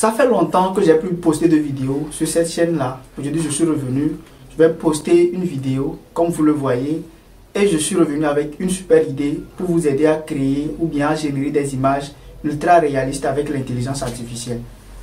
Ça fait longtemps que j'ai plus posté de vidéos sur cette chaîne-là. Aujourd'hui, je suis revenu. Je vais poster une vidéo, comme vous le voyez. Et je suis revenu avec une super idée pour vous aider à créer ou bien à générer des images ultra réalistes avec l'intelligence artificielle.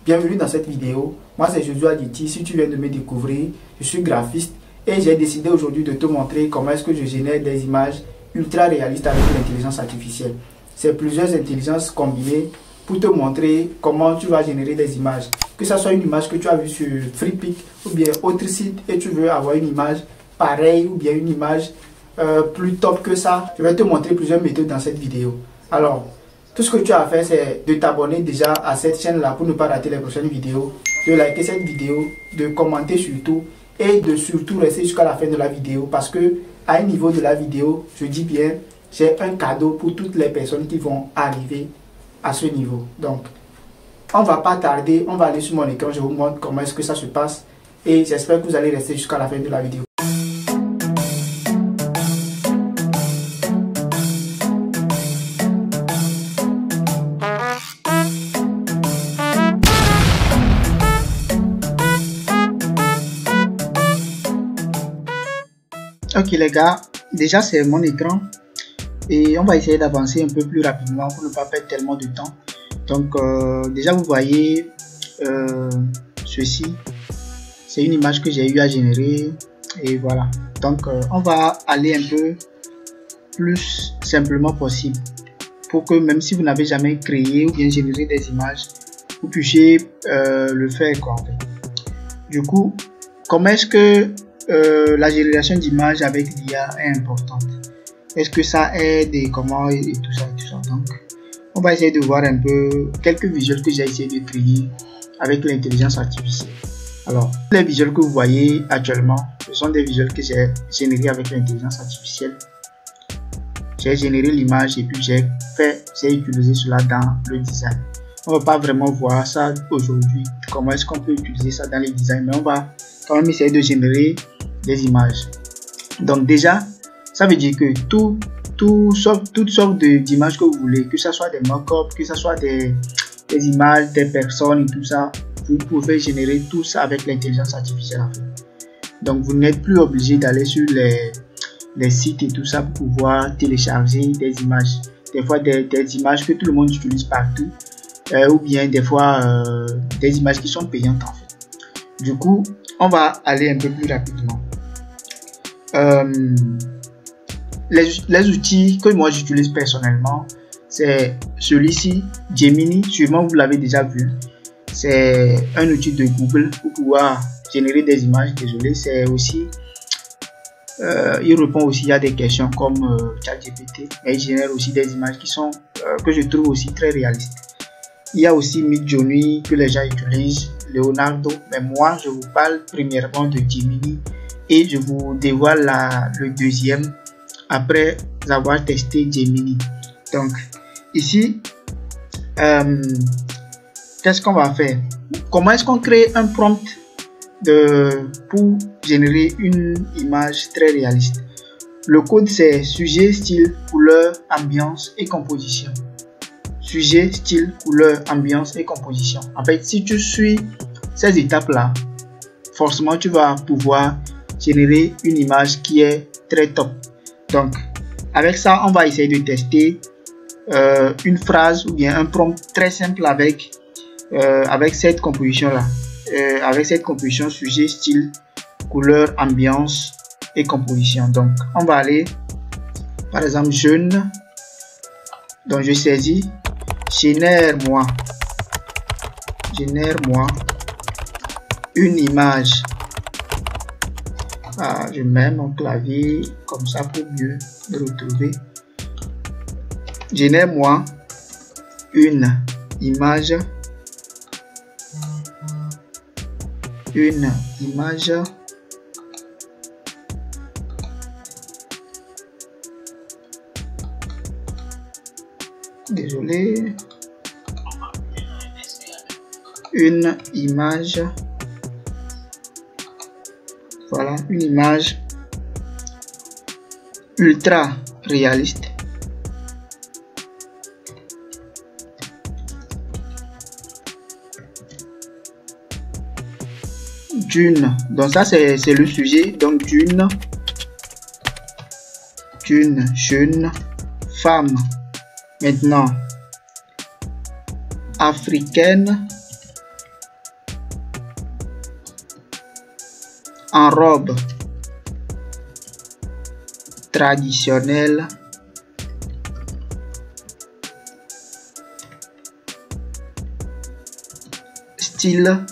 Bienvenue dans cette vidéo. Moi, c'est Josué Aditi. Si tu viens de me découvrir, je suis graphiste. Et j'ai décidé aujourd'hui de te montrer comment est-ce que je génère des images ultra réalistes avec l'intelligence artificielle. C'est plusieurs intelligences combinées pour te montrer comment tu vas générer des images. Que ce soit une image que tu as vue sur FreePic ou bien autre site et tu veux avoir une image pareille ou bien une image plus top que ça. Je vais te montrer plusieurs méthodes dans cette vidéo. Alors, tout ce que tu as à faire, c'est de t'abonner déjà à cette chaîne-là pour ne pas rater les prochaines vidéos, de liker cette vidéo, de commenter surtout et de surtout rester jusqu'à la fin de la vidéo parce que à un niveau de la vidéo, je dis bien, j'ai un cadeau pour toutes les personnes qui vont arriver à ce niveau. Donc, on va pas tarder, on va aller sur mon écran, je vous montre comment est-ce que ça se passe et j'espère que vous allez rester jusqu'à la fin de la vidéo. Ok les gars, déjà c'est mon écran et on va essayer d'avancer un peu plus rapidement pour ne pas perdre tellement de temps. Donc déjà vous voyez ceci, c'est une image que j'ai eu à générer et voilà. Donc on va aller un peu plus simplement possible pour que même si vous n'avez jamais créé ou bien généré des images, vous puissiez le faire quoi en fait. Du coup, comment est-ce que la génération d'images avec l'IA est importante? Est-ce que ça aide et comment et tout ça et tout ça? Donc, on va essayer de voir un peu quelques visuels que j'ai essayé de créer avec l'intelligence artificielle. Alors, les visuels que vous voyez actuellement, ce sont des visuels que j'ai générés avec l'intelligence artificielle. J'ai généré l'image et puis j'ai utilisé cela dans le design. On ne va pas vraiment voir ça aujourd'hui, comment est-ce qu'on peut utiliser ça dans les designs, mais on va quand même essayer de générer des images. Donc déjà, ça veut dire que toutes sortes d'images que vous voulez, que ce soit des mock-ups, que ce soit des images, des personnes et tout ça, vous pouvez générer tout ça avec l'intelligence artificielle en fait. Donc vous n'êtes plus obligé d'aller sur les sites et tout ça pour pouvoir télécharger des images. Des fois des images que tout le monde utilise partout, ou bien des fois des images qui sont payantes en fait. Du coup, on va aller un peu plus rapidement. Les outils que moi j'utilise personnellement, c'est celui-ci, Gemini, sûrement vous l'avez déjà vu. C'est un outil de Google pour pouvoir générer des images. Désolé, c'est aussi, il répond aussi à des questions comme ChatGPT, mais il génère aussi des images qui sont, que je trouve aussi très réalistes. Il y a aussi Midjourney que les gens utilisent, Leonardo, mais moi je vous parle premièrement de Gemini et je vous dévoile le deuxième après avoir testé Gemini. Donc ici, qu'est-ce qu'on va faire? Comment est-ce qu'on crée un prompt pour générer une image très réaliste? Le code c'est sujet, style, couleur, ambiance et composition. Sujet, style, couleur, ambiance et composition. En fait, si tu suis ces étapes-là, forcément, tu vas pouvoir générer une image qui est très top. Donc, avec ça, on va essayer de tester une phrase ou bien un prompt très simple avec cette composition-là. Avec cette composition, sujet, style, couleur, ambiance et composition. Donc, on va aller, par exemple, jeune. Donc, je saisis. Génère-moi une image. Je mets mon clavier comme ça pour mieux me retrouver. Génère-moi une image. Désolé. Une image. Voilà, une image ultra réaliste. d'une, donc ça c'est le sujet, donc d'une jeune femme, maintenant africaine en robe traditionnelle style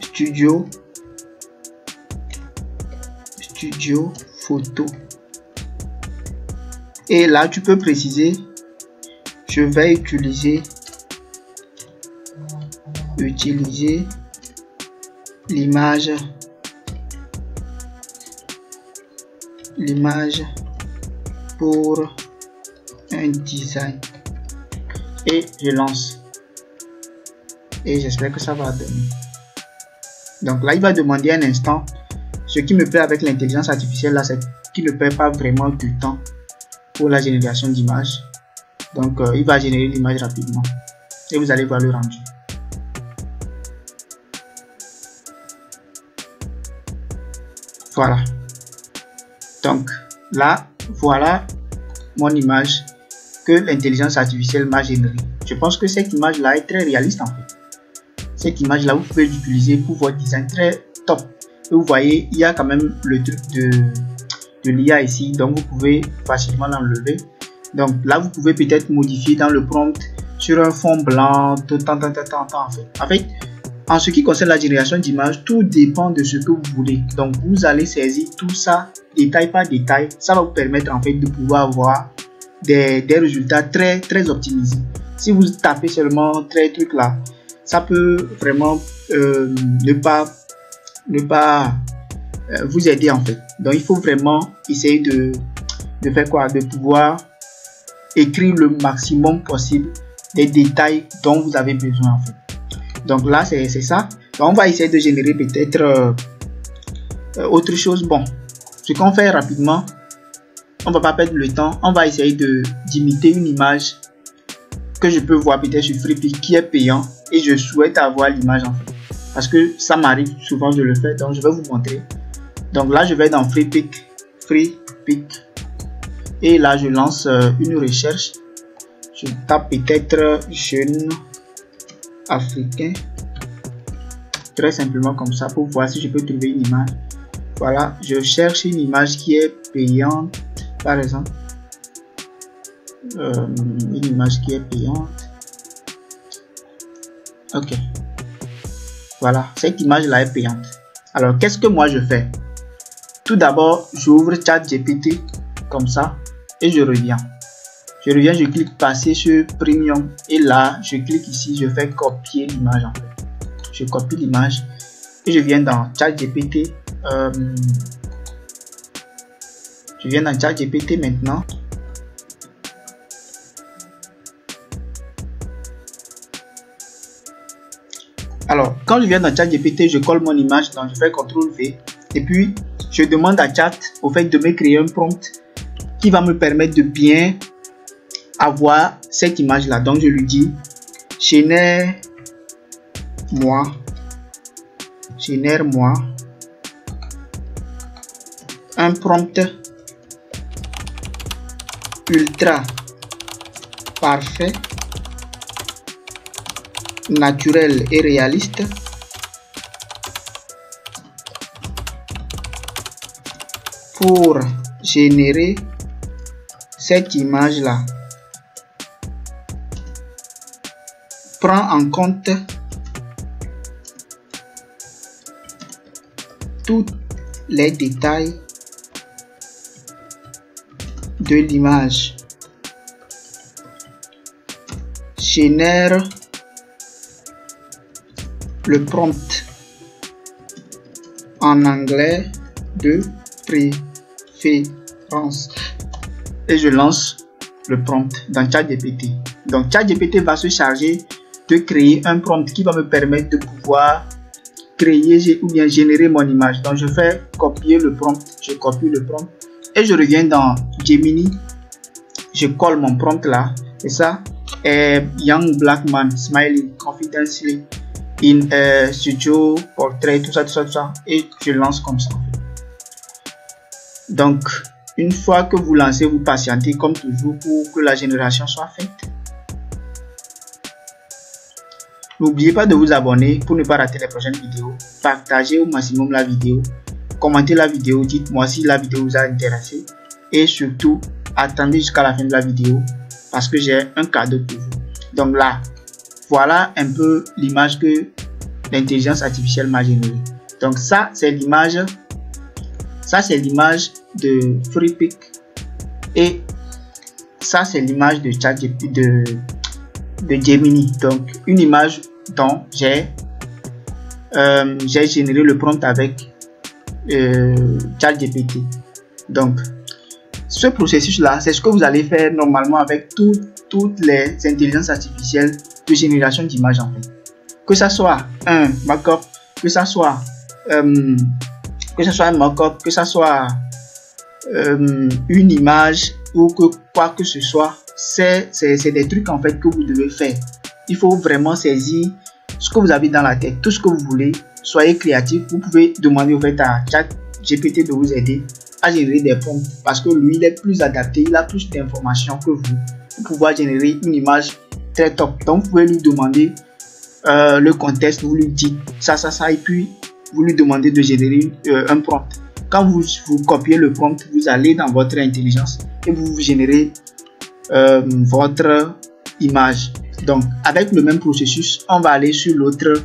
studio photo. Et là tu peux préciser, je vais utiliser l'image pour un design, et je lance, et j'espère que ça va donner. Donc là il va demander un instant. Ce qui me plaît avec l'intelligence artificielle là, c'est qu'il ne perd pas vraiment du temps pour la génération d'images. Donc il va générer l'image rapidement et vous allez voir le rendu. Voilà. Donc là, voilà mon image que l'intelligence artificielle m'a générée. Je pense que cette image là est très réaliste en fait. Cette image là, vous pouvez l'utiliser pour votre design très top. Et vous voyez, il y a quand même le truc de l'IA ici, donc vous pouvez facilement l'enlever. Donc là, vous pouvez peut-être modifier dans le prompt sur un fond blanc, en fait, en ce qui concerne la génération d'images, tout dépend de ce que vous voulez. Donc vous allez saisir tout ça détail par détail. Ça va vous permettre en fait de pouvoir avoir des résultats très optimisés. Si vous tapez seulement très trucs là, ça peut vraiment ne pas vous aider en fait. Donc il faut vraiment essayer de faire quoi, de pouvoir écrire le maximum possible des détails dont vous avez besoin en fait. Donc là c'est ça. Donc on va essayer de générer peut-être autre chose. Bon, ce qu'on fait rapidement, on va pas perdre le temps, on va essayer d'imiter une image que je peux voir peut-être sur Freepik qui est payant, et je souhaite avoir l'image en fait, parce que ça m'arrive souvent de le faire. Donc je vais vous montrer. Donc là je vais dans Freepik, et là je lance une recherche. Je tape peut-être jeune africain, très simplement comme ça, pour voir si je peux trouver une image. Voilà, je cherche une image qui est payante, par exemple. Une image qui est payante. Ok, voilà, cette image là est payante. Alors qu'est-ce que moi je fais? Tout d'abord j'ouvre ChatGPT comme ça et je reviens, je clique passer sur Premium, et là je clique ici, je fais copier l'image en fait. Je copie l'image et je viens dans ChatGPT. Je viens dans ChatGPT maintenant. Alors, quand je viens dans ChatGPT, je colle mon image, donc je fais CTRL-V. Et puis, je demande à Chat au fait de me créer un prompt qui va me permettre de bien avoir cette image-là. Donc, je lui dis, génère-moi un prompt ultra parfait, naturel et réaliste pour générer cette image là. Prends en compte tous les détails de l'image. Génère le prompt en anglais de préférence, et je lance le prompt dans ChatGPT. Donc ChatGPT va se charger de créer un prompt qui va me permettre de pouvoir créer ou bien générer mon image. Donc je fais copier le prompt, je copie le prompt et je reviens dans Gemini, je colle mon prompt là, et ça est Young Black Man Smiling Confidently. Studio, portrait, tout ça, et je lance comme ça. Donc, une fois que vous lancez, vous patientez comme toujours pour que la génération soit faite. N'oubliez pas de vous abonner pour ne pas rater les prochaines vidéos. Partagez au maximum la vidéo. Commentez la vidéo, dites-moi si la vidéo vous a intéressé. Et surtout, attendez jusqu'à la fin de la vidéo parce que j'ai un cadeau pour vous. Donc là, voilà un peu l'image que l'intelligence artificielle m'a générée. Donc ça, c'est l'image. Ça, c'est l'image de FreePic. Et ça, c'est l'image de ChatGPT, de Gemini. Donc, une image dont j'ai généré le prompt avec ChatGPT. Donc, ce processus-là, c'est ce que vous allez faire normalement avec toutes les intelligences artificielles de génération d'images en fait. Que ça soit un mock-up, que ça soit un mock-up, que ça soit une image ou que quoi que ce soit, c'est des trucs en fait que vous devez faire. Il faut vraiment saisir ce que vous avez dans la tête, tout ce que vous voulez. Soyez créatif. Vous pouvez demander au fait à ChatGPT de vous aider à générer des prompts parce que lui il est plus adapté, il a plus d'informations que vous pour pouvoir générer une image très top. Donc vous pouvez lui demander le contexte, vous lui dites ça et puis vous lui demandez de générer un prompt. Quand vous copiez le prompt, vous allez dans votre intelligence et vous générez votre image. Donc avec le même processus, on va aller sur l'autre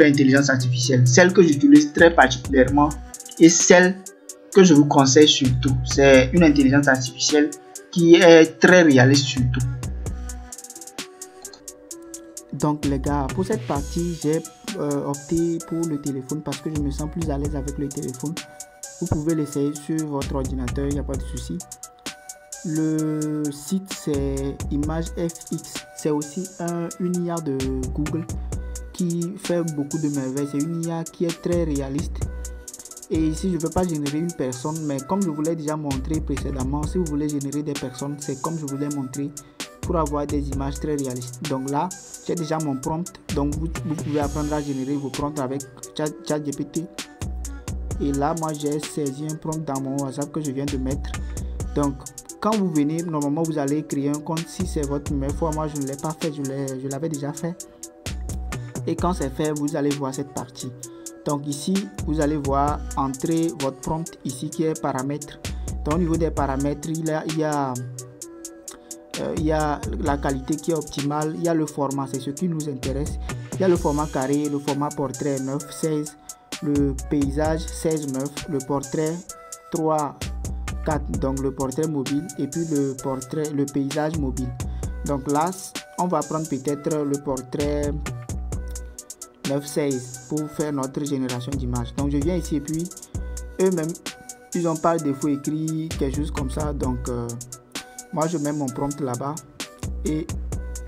intelligence artificielle, celle que j'utilise très particulièrement et celle que je vous conseille surtout. C'est une intelligence artificielle qui est très réaliste surtout. Donc les gars, pour cette partie, j'ai opté pour le téléphone parce que je me sens plus à l'aise avec le téléphone. Vous pouvez l'essayer sur votre ordinateur, il n'y a pas de souci. Le site c'est ImageFX, c'est aussi une IA de Google qui fait beaucoup de merveilles. C'est une IA qui est très réaliste. Et ici je ne veux pas générer une personne, mais comme je vous l'ai déjà montré précédemment, si vous voulez générer des personnes, c'est comme je vous l'ai montré pour avoir des images très réalistes. Donc là, j'ai déjà mon prompt. Donc vous pouvez apprendre à générer vos prompts avec ChatGPT. Et là, moi j'ai saisi un prompt dans mon WhatsApp que je viens de mettre. Donc quand vous venez, normalement vous allez créer un compte. Si c'est votre première fois, moi je ne l'ai pas fait, je l'avais déjà fait. Et quand c'est fait, vous allez voir cette partie. Donc ici, vous allez voir entrer votre prompt ici qui est paramètres. Donc au niveau des paramètres, il y a la qualité qui est optimale, il y a le format, c'est ce qui nous intéresse. Il y a le format carré, le format portrait 9:16, le paysage 16:9, le portrait 3:4, donc le portrait mobile et puis le paysage mobile. Donc là, on va prendre peut-être le portrait 9:16 pour faire notre génération d'images. Donc je viens ici et puis eux-mêmes, ils ont par défaut écrit quelque chose comme ça. Donc moi je mets mon prompt là-bas et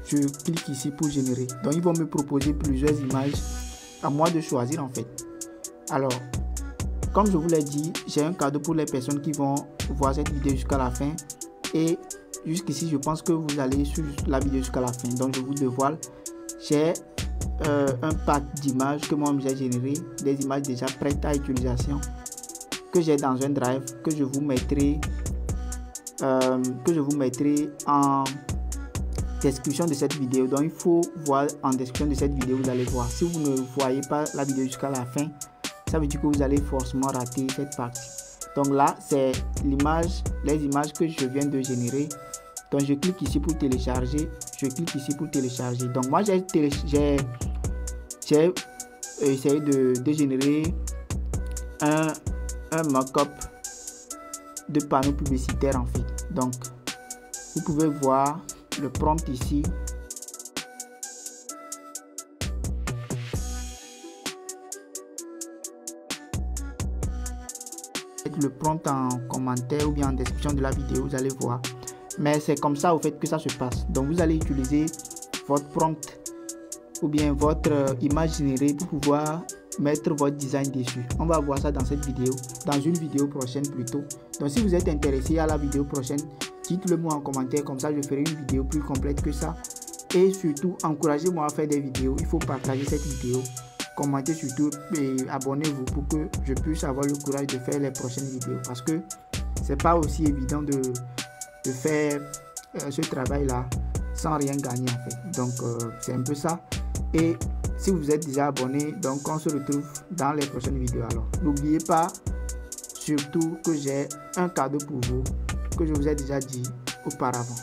je clique ici pour générer. Donc ils vont me proposer plusieurs images, à moi de choisir en fait. Alors comme je vous l'ai dit, j'ai un cadeau pour les personnes qui vont voir cette vidéo jusqu'à la fin. Et jusqu'ici je pense que vous allez suivre la vidéo jusqu'à la fin. Donc je vous dévoile, j'ai un pack d'images que moi j'ai généré, des images déjà prêtes à utilisation que j'ai dans un drive que je vous mettrai en description de cette vidéo. Donc il faut voir en description de cette vidéo, vous allez voir. Si vous ne voyez pas la vidéo jusqu'à la fin, ça veut dire que vous allez forcément rater cette partie. Donc là c'est les images que je viens de générer. Donc je clique ici pour télécharger, donc moi j'ai essayé de générer un mock-up de panneau publicitaire en fait. Donc vous pouvez voir le prompt ici. Le prompt en commentaire ou bien en description de la vidéo, vous allez voir. Mais c'est comme ça au fait que ça se passe. Donc vous allez utiliser votre prompt ou bien votre image générée pour pouvoir mettre votre design dessus. On va voir ça dans cette vidéo, dans une vidéo prochaine plutôt. Donc si vous êtes intéressé à la vidéo prochaine, dites-le moi en commentaire, comme ça je ferai une vidéo plus complète que ça Et surtout, encouragez-moi à faire des vidéos. Il faut partager cette vidéo, commentez surtout et abonnez-vous pour que je puisse avoir le courage de faire les prochaines vidéos. Parce que c'est pas aussi évident de faire ce travail-là sans rien gagner en fait. Donc c'est un peu ça. Et si vous êtes déjà abonné, donc on se retrouve dans les prochaines vidéos. Alors n'oubliez pas surtout que j'ai un cadeau pour vous que je vous ai déjà dit auparavant.